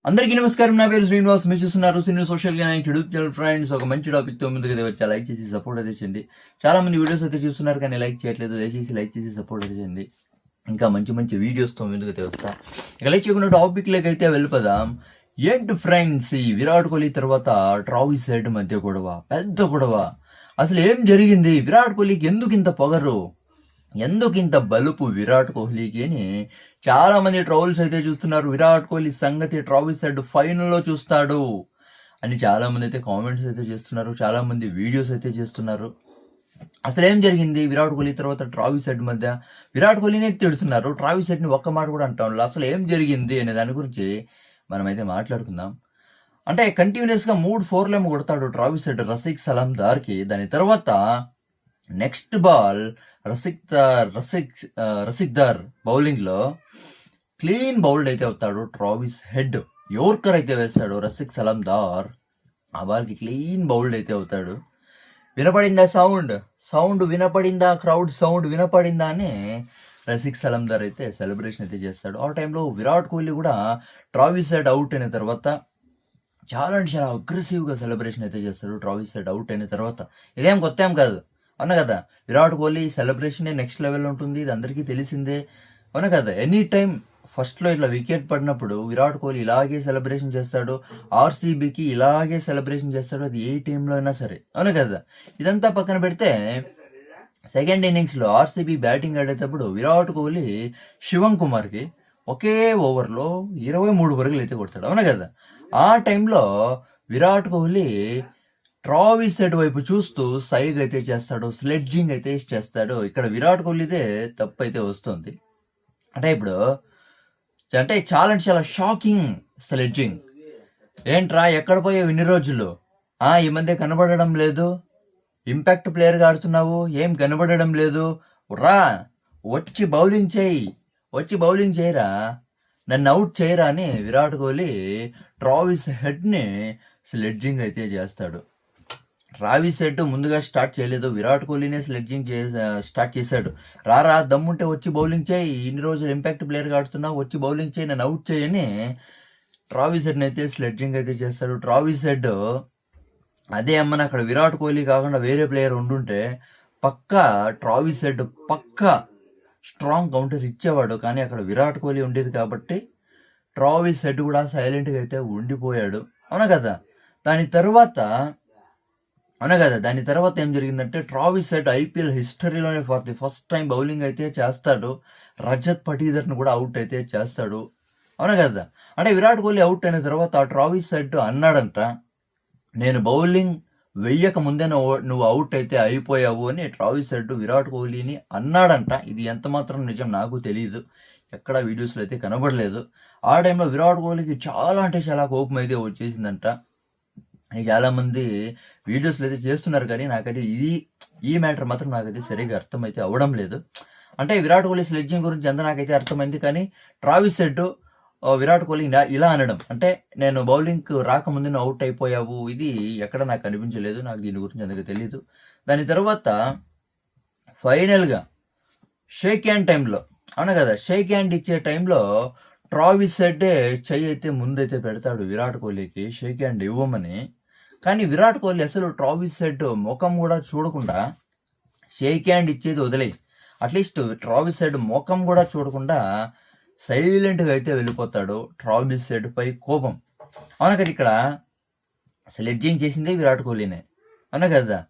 అందరికీ నమస్కారం. నా పేరు శ్రీనివాస్. మీరు చూస్తున్నారు సినీ సోషల్ యూట్యూబ్ ఛానల్. ఫ్రెండ్స్, ఒక మంచి టాపిక్ తో ముందుకు వచ్చా. లైక్ చేసి సపోర్ట్ అయితే చేయండి. చాలా మంది వీడియోస్ అయితే చూస్తున్నారు కానీ లైక్ చేయట్లేదు. దయచేసి లైక్ చేసి సపోర్ట్ అయితే చేయండి. ఇంకా మంచి మంచి వీడియోస్ తో ముందుకు వస్తా. ఇక లైక్ చేయకుండా టాపిక్ అయితే వెళ్ళిపోదాం. ఏంటి ఫ్రెండ్స్, ఈ విరాట్ కోహ్లీ తర్వాత ట్రావిస్ హెడ్ మధ్య గొడవ, పెద్ద గొడవ. అసలు ఏం జరిగింది? విరాట్ కోహ్లీకి ఎందుకు ఇంత పొగరు, ఎందుకు ఇంత బలుపు విరాట్ కోహ్లీకి అని చాలా మంది ట్రోల్స్ అయితే చూస్తున్నారు. విరాట్ కోహ్లీ సంగతి ట్రావిస్ హెడ్ ఫైనల్లో చూస్తాడు అని చాలా మంది అయితే కామెంట్స్ అయితే చేస్తున్నారు. చాలా మంది వీడియోస్ అయితే చేస్తున్నారు. అసలు ఏం జరిగింది విరాట్ కోహ్లీ తర్వాత ట్రావిస్ హెడ్ మధ్య? విరాట్ కోహ్లీనే తిడుతున్నారు, ట్రావిస్ హెడ్ని ఒక్క మాట కూడా అంటాం. అసలు ఏం జరిగింది అనే దాని గురించి మనమైతే మాట్లాడుకుందాం. అంటే కంటిన్యూస్గా 3-4 కొడతాడు ట్రావిస్ హెడ్ రసిక్ సలాందార్కి. దాని తర్వాత నెక్స్ట్ బాల్ రసిక్దార్ బౌలింగ్లో క్లీన్ బౌల్డ్ అయితే అవుతాడు ట్రావిస్ హెడ్. యోర్కర్ అయితే వేస్తాడు రసిక్ సలాందార్. ఆ బాల్కి క్లీన్ బౌల్డ్ అయితే అవుతాడు. వినపడిందా సౌండ్ వినపడిందా, క్రౌడ్ సౌండ్ వినపడిందా అని రసిక్ సలాందార్ అయితే సెలబ్రేషన్ అయితే చేస్తాడు. ఆ టైంలో విరాట్ కోహ్లీ కూడా ట్రావిస్ హెడ్ అవుట్ అయిన తర్వాత చాలా అంటే చాలా అగ్రెసివ్గా సెలబ్రేషన్ అయితే చేస్తాడు. ట్రావిస్ హెడ్ అవుట్ అయిన తర్వాత ఇదేం కొత్త ఏం కాదు, అవునా కదా? విరాట్ కోహ్లీ సెలబ్రేషనే నెక్స్ట్ లెవెల్ ఉంటుంది, ఇది అందరికీ తెలిసిందే, అవునా కదా? ఎనీ టైం ఫస్ట్లో ఇట్లా వికెట్ పడినప్పుడు విరాట్ కోహ్లీ ఇలాగే సెలబ్రేషన్ చేస్తాడు. ఆర్సీబీకి ఇలాగే సెలబ్రేషన్ చేస్తాడు, అది ఏ టీంలో అయినా సరే, అవునా కదా? ఇదంతా పక్కన పెడితే సెకండ్ ఇన్నింగ్స్లో ఆర్సీబీ బ్యాటింగ్ ఆడేటప్పుడు విరాట్ కోహ్లీ శివం కుమార్కి ఒకే ఓవర్లో 23 పరుగులు అయితే కొడతాడు, అవునా కదా? ఆ టైంలో విరాట్ కోహ్లీ ట్రావిస్ హెడ్ వైపు చూస్తూ సైగ్ అయితే చేస్తాడు, స్లెడ్జింగ్ అయితే చేస్తాడు. ఇక్కడ విరాట్ కోహ్లీదే తప్పు అయితే వస్తుంది. అంటే చాలా షాకింగ్ స్లెడ్జింగ్. ఏంట్రా ఎక్కడ పోయావు ఇన్ని రోజులు? ఈ మధ్య కనబడడం లేదు, ఇంపాక్ట్ ప్లేయర్గా ఆడుతున్నావు, ఏం కనబడడం లేదు, రా వచ్చి బౌలింగ్ చేయరా, నన్ను అవుట్ చేయరా అని విరాట్ కోహ్లీ ట్రావిస్ హెడ్ని స్లెడ్జింగ్ అయితే చేస్తాడు. ట్రావిస్ హెడ్ ముందుగా స్టార్ట్ చేయలేదు, విరాట్ కోహ్లీనే స్లెడ్జింగ్ స్టార్ట్ చేశాడు. రారా దమ్ముంటే వచ్చి బౌలింగ్ చేయి, ఇన్ని రోజులు ఇంపాక్ట్ ప్లేయర్గా ఆడుతున్నావు, వచ్చి బౌలింగ్ చేయి, నన్ను అవుట్ చేయని ట్రావిస్ హెడ్ని అయితే స్లెడ్జింగ్ అయితే చేస్తాడు. ట్రావిస్ హెడ్ అదే అమ్మని అక్కడ విరాట్ కోహ్లీ కాకుండా వేరే ప్లేయర్ ఉండుంటే పక్కా ట్రావిస్ హెడ్ పక్కా స్ట్రాంగ్ కౌంటర్ ఇచ్చేవాడు. కానీ అక్కడ విరాట్ కోహ్లీ ఉండేది కాబట్టి ట్రావిస్ హెడ్ కూడా సైలెంట్గా అయితే ఉండిపోయాడు, అవునా కదా? దాని తర్వాత ఏం జరిగిందంటే ట్రావిస్ హెడ్ ఐపీఎల్ హిస్టరీలోనే for the first time bowling అయితే చేస్తాడు. రజత్ పటీదర్ను కూడా అవుట్ అయితే చేస్తాడు, అవునా కదా? అంటే విరాట్ కోహ్లీ అవుట్ అయిన తర్వాత ట్రావిస్ హెడ్ అన్నాడంట, నేను బౌలింగ్ వెయ్యక ముందే నువ్వు అవుట్ అయితే అయిపోయావు అని ట్రావిస్ హెడ్ విరాట్ కోహ్లీని అన్నాడంట. ఇది ఎంత మాత్రం నిజం నాకు తెలియదు, ఎక్కడ వీడియోస్లో అయితే కనబడలేదు. ఆ టైంలో విరాట్ కోహ్లీకి చాలా అంటే చాలా కోపం అయితే వచ్చేసిందంట. చాలామంది వీడియోస్లో అయితే చేస్తున్నారు కానీ నాకైతే ఈ మ్యాటర్ మాత్రం నాకైతే సరిగ్గా అర్థమైతే అవ్వడం లేదు. అంటే విరాట్ కోహ్లీ స్లెడ్జింగ్ గురించి ఎంత నాకైతే అర్థమైంది, కానీ ట్రావిస్ హెడ్ విరాట్ కోహ్లీ ఇలా అనడం అంటే నేను బౌలింగ్ రాకముందే నువ్వు అవుట్ అయిపోయావు, ఇది ఎక్కడ నాకు అనిపించలేదు, నాకు దీని గురించి అందుకు తెలియదు. దాని తర్వాత ఫైనల్గా షేక్ హ్యాండ్ టైంలో, అవునా కదా, షేక్ హ్యాండ్ ఇచ్చే టైంలో ట్రావిస్ హెడ్ చెయ్యి అయితే ముందైతే పెడతాడు విరాట్ కోహ్లీకి షేక్ హ్యాండ్ ఇవ్వమని. కానీ విరాట్ కోహ్లీ అసలు ట్రావిస్ హెడ్ ముఖం కూడా చూడకుండా షేక్ హ్యాండ్ ఇచ్చేది వదిలేయి, అట్లీస్ట్ ట్రావిస్ హెడ్ ముఖం కూడా చూడకుండా సైలెంట్గా అయితే వెళ్ళిపోతాడు. ట్రావిస్ హెడ్ పై కోపం, అవునా కదా? ఇక్కడ స్లెడ్జింగ్ చేసిందే విరాట్ కోహ్లీనే, అవునా కదా?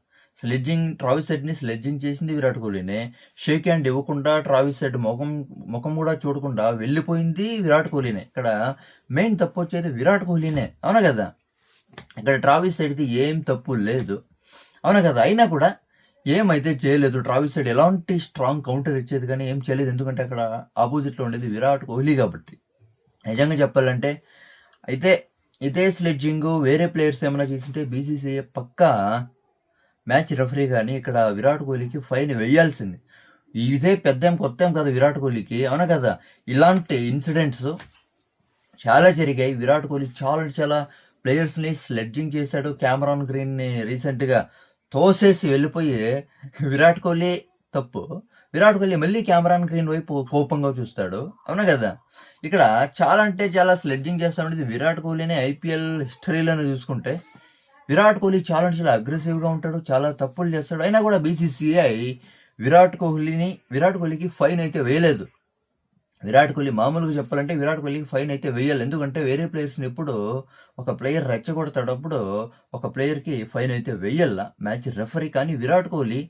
ట్రావిస్ హెడ్ని స్లెడ్జింగ్ చేసింది విరాట్ కోహ్లీనే. షేక్ హ్యాండ్ ఇవ్వకుండా ట్రావిస్ హెడ్ ముఖం కూడా చూడకుండా వెళ్ళిపోయింది విరాట్ కోహ్లీనే. ఇక్కడ మెయిన్ తప్పు వచ్చేది విరాట్ కోహ్లీనే, అవునా కదా? ఇక్కడ ట్రావిస్ హెడ్ది ఏం తప్పు లేదు, అవునా కదా? అయినా కూడా ఏమైతే చేయలేదు. ట్రావిస్ హెడ్ ఎలాంటి స్ట్రాంగ్ కౌంటర్ ఇచ్చేది కానీ ఏం చేయలేదు, ఎందుకంటే అక్కడ ఆపోజిట్లో ఉండేది విరాట్ కోహ్లీ కాబట్టి. నిజంగా చెప్పాలంటే అయితే ఇదే స్లెడ్జింగ్ వేరే ప్లేయర్స్ ఏమైనా చేసింటే బీసీసీఐ పక్కా మ్యాచ్ రెఫరీ కానీ ఇక్కడ విరాట్ కోహ్లీకి ఫైన్ వేయాల్సింది. ఇదే కొత్త ఏం కాదు విరాట్ కోహ్లీకి, అవునా కదా? ఇలాంటి ఇన్సిడెంట్స్ చాలా జరిగాయి. విరాట్ కోహ్లీ చాలా ప్లేయర్స్ని స్లెడ్జింగ్ చేశాడు. క్యామరాన్ గ్రీన్ని రీసెంట్గా తోసేసి వెళ్ళిపోయి విరాట్ కోహ్లీ తప్పు, విరాట్ కోహ్లీ మళ్ళీ క్యామరాన్ గ్రీన్ వైపు కోపంగా చూస్తాడు, అవునా కదా? ఇక్కడ చాలా అంటే చాలా స్లెడ్జింగ్ చేస్తా ఉండేది విరాట్ కోహ్లీనే. ఐపీఎల్ హిస్టరీలోనే చూసుకుంటే విరాట్ కోహ్లీ చాలా అంటే చాలా అగ్రెసివ్గా ఉంటాడు, చాలా తప్పులు చేస్తాడు. అయినా కూడా బీసీసీఐ విరాట్ కోహ్లీకి ఫైన్ అయితే వేయలేదు. విరాట్ కోహ్లీ మామూలుగా చెప్పాలంటే విరాట్ కోహ్లీకి ఫైన్ అయితే వేయాలి. ఎందుకంటే వేరే ప్లేయర్స్ని ఎప్పుడు ఒక ప్లేయర్ రెచ్చగొడతాడప్పుడు ఒక ప్లేయర్కి ఫైన్ అయితే వేయాల మ్యాచ్ రెఫరీ. కానీ విరాట్ కోహ్లీ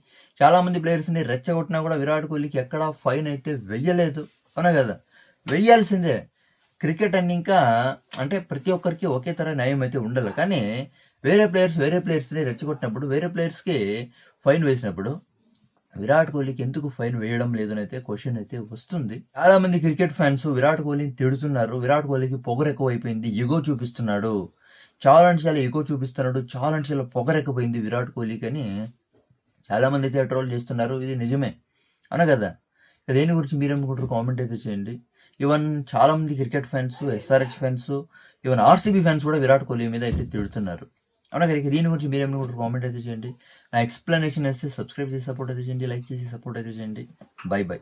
చాలామంది ప్లేయర్స్ని రెచ్చగొట్టినా కూడా విరాట్ కోహ్లీకి ఎక్కడా ఫైన్ అయితే వెయ్యలేదు. అవునా కదా? వెయ్యాల్సిందే. క్రికెట్ అని ఇంకా అంటే ప్రతి ఒక్కరికి ఒకే తర న్యాయం అయితే ఉండాలి. కానీ వేరే ప్లేయర్స్ని రెచ్చగొట్టినప్పుడు వేరే ప్లేయర్స్కి ఫైన్ వేసినప్పుడు విరాట్ కోహ్లీకి ఎందుకు ఫైన్ వేయడం లేదని అయితే క్వశ్చన్ అయితే వస్తుంది. చాలా మంది క్రికెట్ ఫ్యాన్స్ విరాట్ కోహ్లీని తిడుతున్నారు. విరాట్ కోహ్లీకి పొగరు ఎక్కువ అయిపోయింది, ఇగో చూపిస్తున్నాడు, చాలా అంటే చాలా ఇగో చూపిస్తున్నాడు, చాలా అంటే చాలా పొగరెక్కిపోయింది విరాట్ కోహ్లీకి అని చాలా మంది అయితే ట్రోల్ చేస్తున్నారు. ఇది నిజమే అవునా కదా? దేని గురించి మీరేమనుకుంటారు కామెంట్ అయితే చేయండి. ఈవెన్ చాలా మంది cricket fans, SRH fans, even RCB fans కూడా విరాట్ కోహ్లీ మీద అయితే తిడుతున్నారు. అవునా కదా? దీని గురించి మీరేమనుకుంటారు కామెంట్ అయితే చేయండి. నా ఎక్స్ప్లెనేషన్ వేస్తే సబ్స్క్రైబ్ చేసి సపోర్ట్ అయితే చేయండి, లైక్ చేసి సపోర్ట్ అయితే చేయండి. By by.